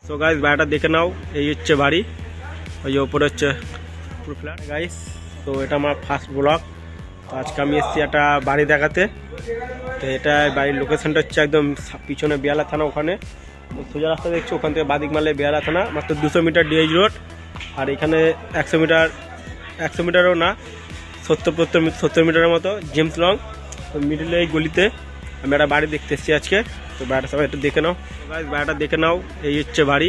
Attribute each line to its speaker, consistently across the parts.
Speaker 1: So guys বাড়িটা দেখে নাও, এই হচ্ছে বাড়ি, ওই যে ওপরে হচ্ছে পুরো ফ্ল্যাট গাইস। তো এটা আমার ফার্স্ট ব্লগ। তো আজকে আমি এসেছি একটা বাড়ি দেখাতে। তো এটা বাড়ির লোকেশনটা হচ্ছে একদম পিছনে বেহালা থানা, ওখানে সোজা রাস্তা দেখছো, ওখান থেকে বাদিক মারলে বেহালা থানা, মাত্র 200 মিটার ডিএইচ রোড। আর এখানে 100 মিটারও না, 70 মিটারের মতো জেমস লং। তো মিডিলে এই গলিতে আমি একটা বাড়ি দেখতে এসেছি আজকে। তো বাড়িটা সবাই একটু দেখে নাও গাইস, বাড়িটা দেখে নাও, এই হচ্ছে বাড়ি,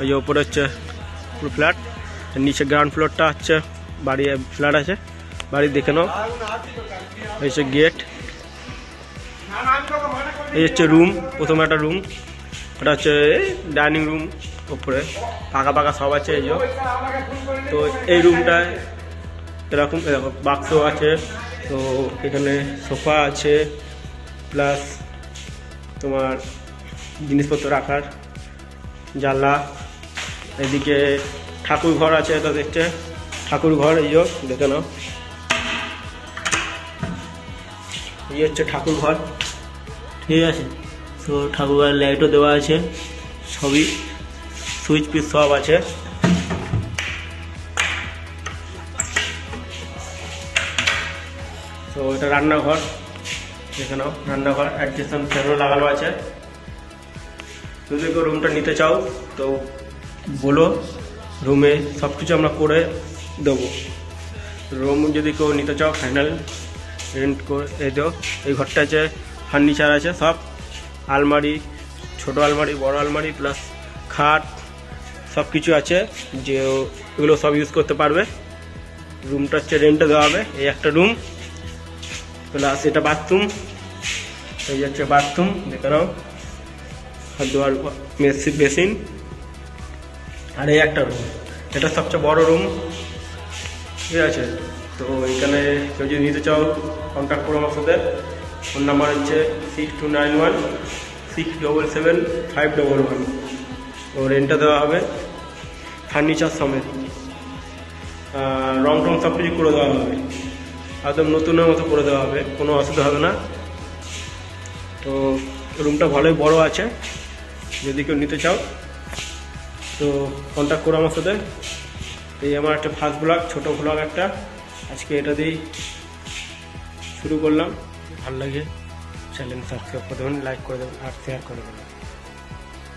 Speaker 1: ওই যে ওপরে হচ্ছে পুরো ফ্ল্যাট, নিচে গ্রাউন্ড ফ্লোরটা হচ্ছে বাড়ি, ফ্ল্যাট আছে। বাড়ি দেখে নাও, এই হচ্ছে গেট, এই হচ্ছে রুম, প্রথমে একটা রুম, এটা হচ্ছে ডাইনিং রুম, ওপরে পাকা পাকা সব আছে। এই যে তো এই রুমটায় এরকম বাক্স আছে, তো এখানে সোফা আছে, প্লাস তোমার জিনিসপত্র রাখার জানলা। এদিকে ঠাকুর ঘর আছে, এটা দেখছে ঠাকুর ঘর, এই দেখে নাও, এই হচ্ছে ঠাকুর ঘর, ঠিক আছে। তো ঠাকুর ঘরের লাইটও দেওয়া আছে, সবই সুইচ পিস সব আছে। তো এটা রান্নাঘর, দেখে নাও, রান্নাঘর অ্যাডজাস্ট ফ্যানও লাগানো আছে। যদি কেউ রুমটা নিতে চাও তো বলো, রুমে সব কিছু আমরা করে দেবো। রুম যদি কেউ নিতে চাও ফাইনাল রেন্ট করে দেও। এই ঘরটা আছে, ফার্নিচার আছে সব, আলমারি, ছোট আলমারি, বড় আলমারি, প্লাস খাট, সব কিছু আছে, যে এগুলো সব ইউজ করতে পারবে। রুমটা হচ্ছে রেন্টে দেওয়া হবে। এই একটা রুম, প্লাস এটা বাথরুম, এই হচ্ছে বাথরুম, দেখে নাও, হাত ধোয়ার বেসিন। আর এই একটা রুম, এটা সবচেয়ে বড় রুম, ঠিক আছে। তো এখানে কেউ যদি নিতে চাও কন্ট্যাক্ট করো আমার সাথে। ফোন নাম্বার হচ্ছে 6291677511। তো রেন্টটা দেওয়া হবে ফার্নিচার সমেত, রং টং সব কিছু করে দেওয়া হবে, একদম নতুনের মতো করে দেওয়া হবে, কোনো অসুবিধা হবে না। তো রুমটা ভালোই বড় আছে, যদি কেউ নিতে চাও তো কন্ট্যাক্ট করো আমার সাথে। এই আমার একটা ফার্স্ট ব্লগ, ছোটো ব্লগ একটা, আজকে এটা দিয়েই শুরু করলাম। ভালো লাগে চ্যানেল সাবস্ক্রাইব করে দেবেন, লাইক করে দেবেন আর শেয়ার করে দেবেন।